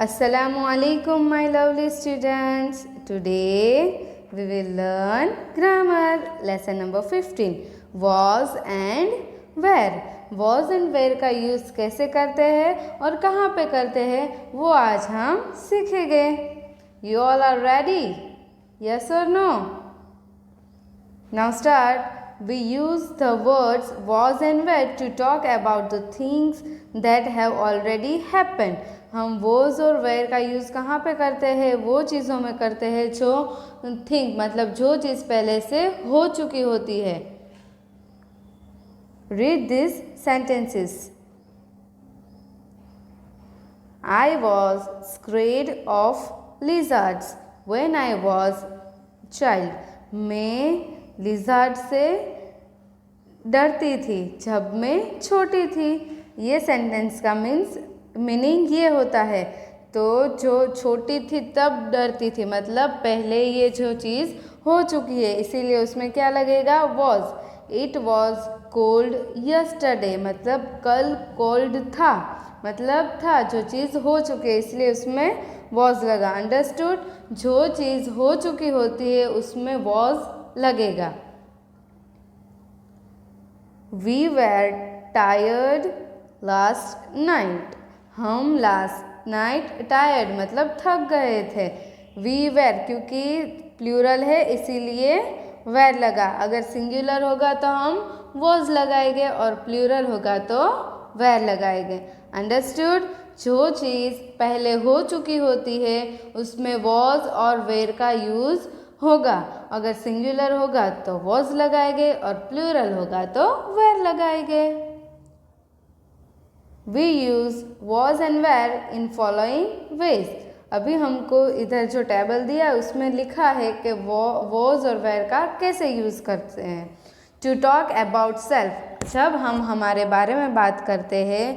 Assalamu alaikum, my lovely students. Today we will learn grammar. Lesson number 15. Was and where. Was and where का use कैसे करते हैं और कहाँ पे करते हैं वो आज हम सीखेंगे. You all are ready? Yes or no? Now start. We use the words was and where to talk about the things that have already happened. हम was और where का यूज़ कहाँ पे करते हैं? वो चीज़ों में करते हैं जो think मतलब जो चीज़ पहले से हो चुकी होती है. Read these sentences. I was scared of lizards when I was child. मैं लिज़ार्ड से डरती थी जब मैं छोटी थी. ये सेंटेंस का मीनिंग ये होता है. तो जो छोटी थी तब डरती थी मतलब पहले ये जो चीज़ हो चुकी है इसीलिए उसमें क्या लगेगा was. It was cold yesterday मतलब कल कोल्ड था मतलब था जो चीज़ हो चुकी है इसलिए उसमें was लगा. अंडरस्टूड. जो चीज़ हो चुकी होती है उसमें was लगेगा. We were tired last night. हम लास्ट नाइट टायर्ड मतलब थक गए थे. We were क्योंकि प्लूरल है इसीलिए were लगा. अगर सिंगुलर होगा तो हम was लगाएंगे और प्लूरल होगा तो were लगाएंगे. अंडरस्टूड. जो चीज़ पहले हो चुकी होती है उसमें was और were का यूज़ होगा. अगर सिंगुलर होगा तो was लगाएंगे और प्लूरल होगा तो were लगाएंगे. We use was and were in following ways. अभी हमको इधर जो टेबल दिया है उसमें लिखा है कि was और were का कैसे यूज़ करते हैं. To talk about self. जब हम हमारे बारे में बात करते हैं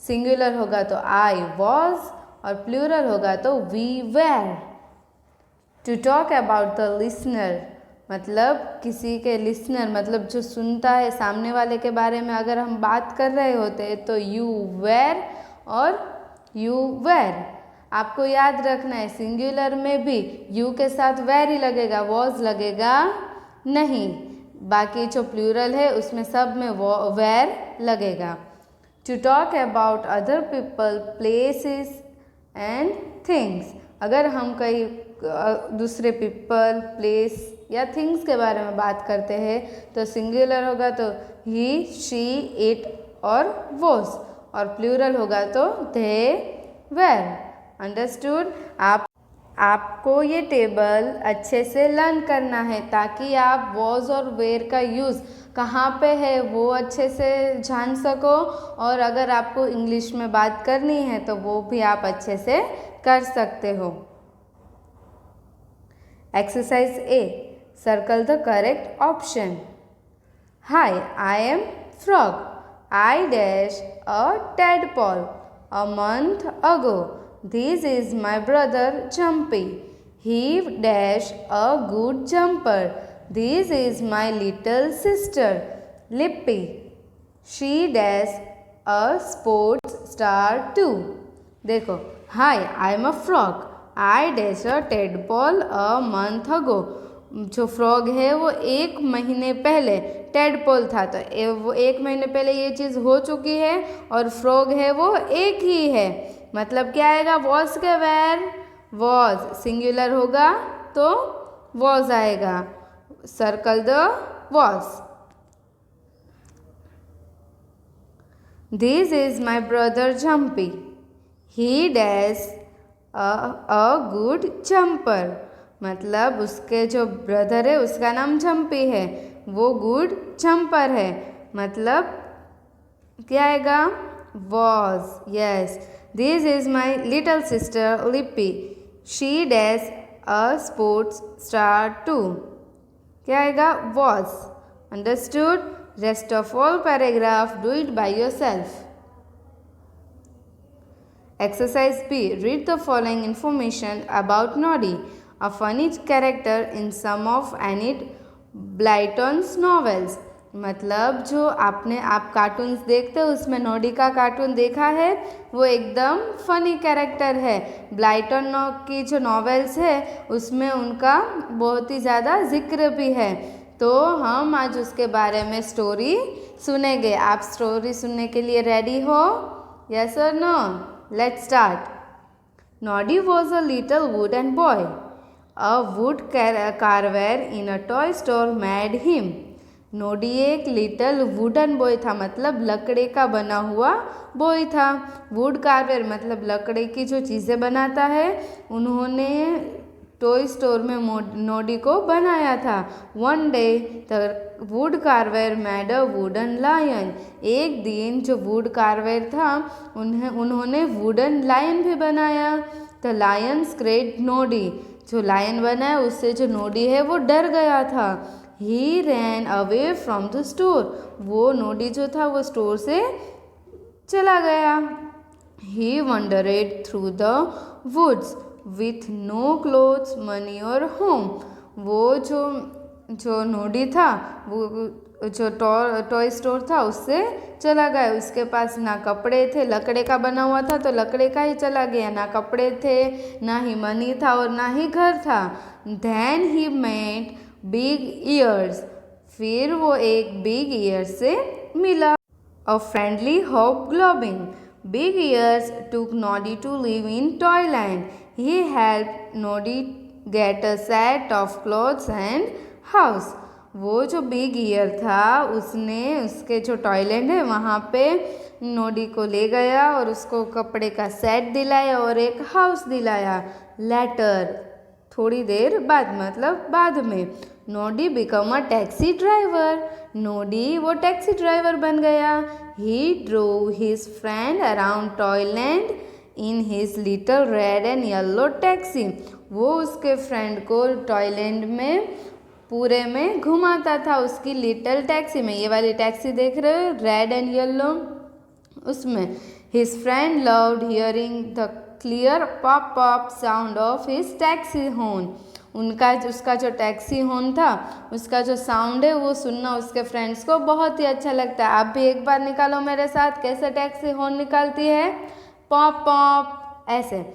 सिंगुलर होगा तो I was और प्लूरल होगा तो we were. To talk about the listener मतलब किसी के लिसनर मतलब जो सुनता है सामने वाले के बारे में अगर हम बात कर रहे होते हैं तो you were और you were. आपको याद रखना है सिंगुलर में भी you के साथ were ही लगेगा was लगेगा नहीं. बाकी जो प्लूरल है उसमें सब में were लगेगा. To talk about other people, places and things. अगर हम कई दूसरे पीपल प्लेस या थिंग्स के बारे में बात करते हैं तो सिंगुलर होगा तो ही शी इट और वोस और प्लूरल होगा तो दे वेर. अंडरस्टूड. आपको ये टेबल अच्छे से लर्न करना है ताकि आप वॉज और वेर का यूज़ कहाँ पे है वो अच्छे से जान सको और अगर आपको इंग्लिश में बात करनी है तो वो भी आप अच्छे से कर सकते हो. Exercise A. Circle the correct option. Hi, I am frog. I dash a tadpole a month ago. This is my brother Jumpy. He dash a good jumper. This is my little sister Lippy. She dash a sports star too. देखो. Hi, I am a frog. I dash a tadpole a month ago. जो frog है वो एक महीने पहले tadpole था तो वो एक महीने पहले ये चीज़ हो चुकी है और फ्रॉग है वो एक ही है मतलब क्या आएगा वॉज के वेर. वॉज सिंगुलर होगा तो वॉज आएगा. Circle the was. This is my brother jumpy. He dash a good jumper मतलब उसके जो ब्रदर है उसका नाम जम्पी है वो गुड जम्पर है मतलब क्या आएगा was. Yes. This is my little sister Lipi. She dash a sports star too. क्या आएगा was. Understood. Rest of all paragraph do it by yourself. Exercise B. Read the following information about Noddy, a funny character in some of Enid Blyton's novels. मतलब जो आप cartoons देखते हो उसमें नोडी का cartoon देखा है, वो एकदम फनी कैरेक्टर है। ब्लाइटन की जो नॉवेल्स है उसमें उनका बहुत ही ज़्यादा जिक्र भी है। तो हम आज उसके बारे में स्टोरी सुनेंगे। आप स्टोरी सुनने के लिए रेडी हो? यस और no? Let's start. Noddy was a little wooden boy. A wood carver in a toy store made him. नोडी एक लिटल वुडन बॉय था, मतलब लकड़े का बना हुआ बॉय था। वुड कार्वर मतलब लकड़े की जो चीज़ें बनाता है, उन्होंने टॉय स्टोर में नोडी को बनाया था। One day the wood carver made a wooden lion. एक दिन जो वुड कार्वर था उन्होंने वुडन लायन भी बनाया। The lion scared Noddy. जो लायन बनाया उससे जो नोडी है वो डर गया था। He ran away from the store. वो नोडी जो था वो स्टोर से चला गया। He wandered through the woods with no clothes money और होम। वो जो नोडी था वो जो टॉय स्टोर था उससे चला गया। उसके पास ना कपड़े थे, लकड़े का बना हुआ था तो लकड़े का ही चला गया। ना कपड़े थे, ना ही मनी था और ना ही घर था। Then he met Big Ears. फिर वो एक बिग ईयर्स से मिला। A friendly hobgoblin. Big Ears took Noddy to live in Toyland. He helped Noddy get a set of clothes and house. वो जो बिग ईयर था उसने उसके जो टॉयलैंड है वहाँ पे नोडी को ले गया और उसको कपड़े का सेट दिलाया और एक हाउस दिलाया। लेटर थोड़ी देर बाद, मतलब बाद में, Noddy become a taxi driver. Noddy वो टैक्सी ड्राइवर बन गया। He drove his friend around Toyland in his little red and yellow taxi. वो उसके फ्रेंड को टॉयलैंड में पूरे में घुमाता था उसकी लिटिल टैक्सी में। ये वाली टैक्सी देख रहे हो, रेड एंड येलो, उसमें। His friend loved hearing the clear pop pop sound of his taxi horn. उसका जो टैक्सी हॉर्न था उसका जो साउंड है वो सुनना उसके फ्रेंड्स को बहुत ही अच्छा लगता है। आप भी एक बार निकालो मेरे साथ, कैसे टैक्सी हॉर्न निकालती है? पॉप पॉप, ऐसे।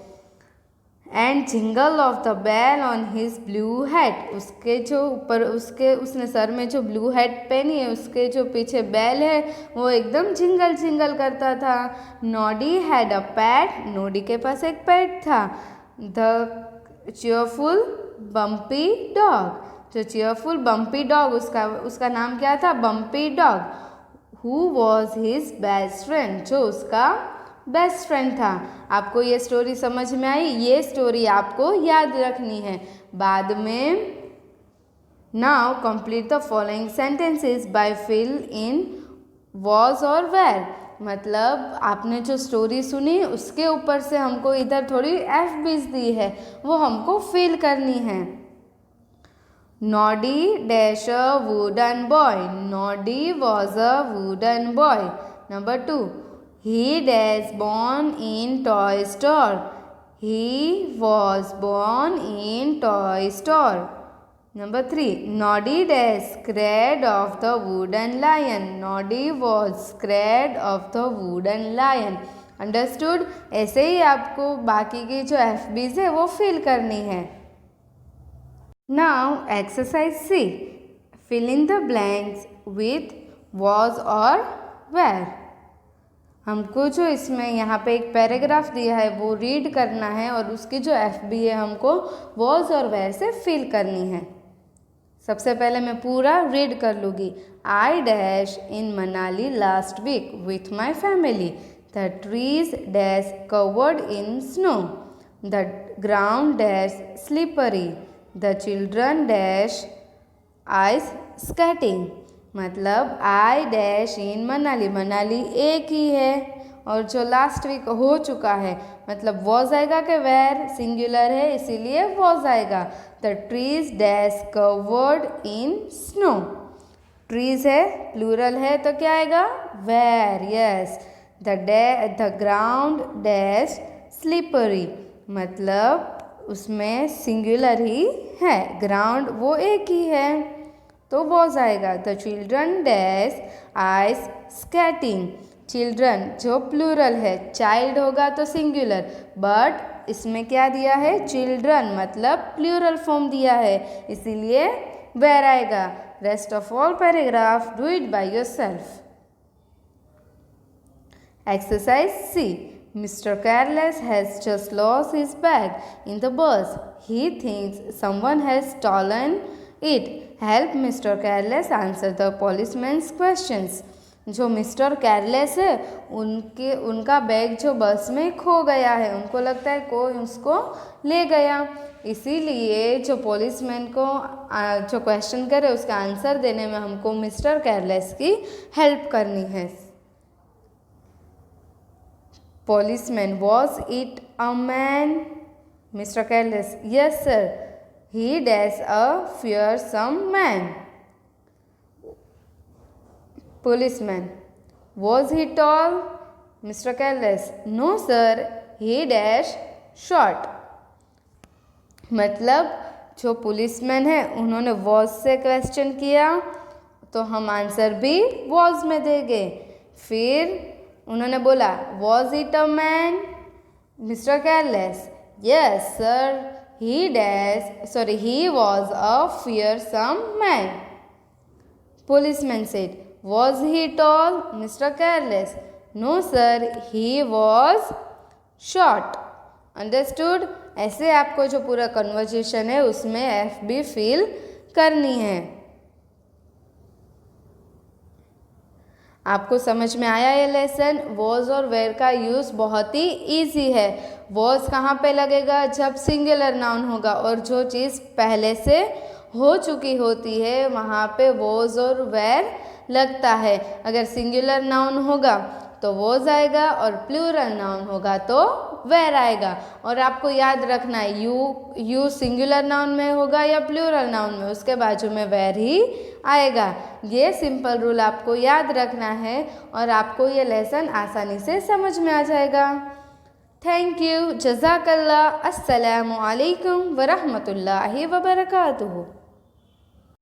And jingle of the bell on his blue hat. उसके जो ऊपर उसने सर में जो ब्लू हैट पहनी है उसके जो पीछे बेल है वो एकदम जिंगल जिंगल करता था। नोडी हैड अ पैट। नोडी के पास एक पेट था। The cheerful bumpy dog. जो चीयरफुल बम्पी डॉग, उसका नाम क्या था? Bumpy dog. Who was his best friend. जो उसका बेस्ट फ्रेंड था। आपको ये स्टोरी समझ में आई? ये स्टोरी आपको याद रखनी है बाद में। Now complete the following sentences by fill in was और वेयर। मतलब आपने जो स्टोरी सुनी उसके ऊपर से हमको इधर थोड़ी FBs दी है, वो हमको फिल करनी है। Noddy dash a wooden boy. Noddy was a wooden boy. Number 2, he was born in toy store. He was born in toy store. Number 3, Noddy was scared of the wooden lion. Noddy was scared of the wooden lion. Understood? ऐसे ही आपको बाकी की जो FBs है वो fill करनी है। Now exercise C. Fill in the blanks with was or were. हमको जो इसमें यहाँ पे एक पैराग्राफ दिया है वो रीड करना है और उसकी जो FB है हमको वॉज और वेयर से फिल करनी है। सबसे पहले मैं पूरा रीड कर लूँगी। I dash in Manali last week with my family. The trees dash covered in snow. The ground dash slippery. The children dash ice skating. मतलब I dash in Manali, Manali एक ही है और जो लास्ट वीक हो चुका है, मतलब वॉज आएगा कि वेयर, सिंगुलर है इसीलिए वॉज आएगा। The trees dash covered in snow. Trees है, प्लूरल है तो क्या आएगा? Were, yes. The ground dash slippery, मतलब उसमें सिंगुलर ही है, ग्राउंड वो एक ही है। तो वॉज आएगा। The children dash ice skating. Children जो प्लूरल है, चाइल्ड होगा तो सिंगुलर, बट इसमें क्या दिया है, चिल्ड्रन मतलब प्लूरल फॉर्म दिया है, इसीलिए वेयर आएगा। Rest of all paragraph do it by yourself. Exercise C. Mr. Careless has just lost his bag in the bus. He thinks someone has stolen it. Help Mr. Careless answer the policeman's questions. जो mister careless है उनका bag जो बस में खो गया है, उनको लगता है कोई उसको ले गया, इसीलिए जो पुलिसमैन को जो क्वेश्चन करे उसका आंसर देने में हमको मिस्टर केयरलेस की हेल्प करनी है। Policeman, was it a man? Mr. Careless, yes sir. He is a fearsome man. Policeman, was he tall? Mr. Careless, no sir. He is short. मतलब जो पुलिसमैन है उन्होंने was से क्वेश्चन किया तो हम आंसर भी was में देंगे। फिर उन्होंने बोला was it a man? Mister careless, yes sir, he was a fearsome man. Policeman said was he tall? Mister careless, no sir, he was short. Understood? ऐसे आपको जो पूरा कन्वर्जेशन है उसमें एफ भी फिल करनी है। आपको समझ में आया ये लेसन? वॉज और वेयर का यूज़ बहुत ही ईजी है। वॉज कहाँ पे लगेगा? जब सिंगुलर नाउन होगा और जो चीज़ पहले से हो चुकी होती है वहाँ पे वॉज और वेयर लगता है। अगर सिंगुलर नाउन होगा तो वॉज आएगा और प्लूरल नाउन होगा तो वेयर आएगा। और आपको याद रखना है यू सिंगुलर नाउन में होगा या प्लूरल नाउन में, उसके बाजू में वेयर ही आएगा। ये सिंपल रूल आपको याद रखना है और आपको ये लेसन आसानी से समझ में आ जाएगा। थैंक यू, जज़ाकल्लाह, अस्सलामु अलैकुम व रहमतुल्लाहि व बरकातुहू।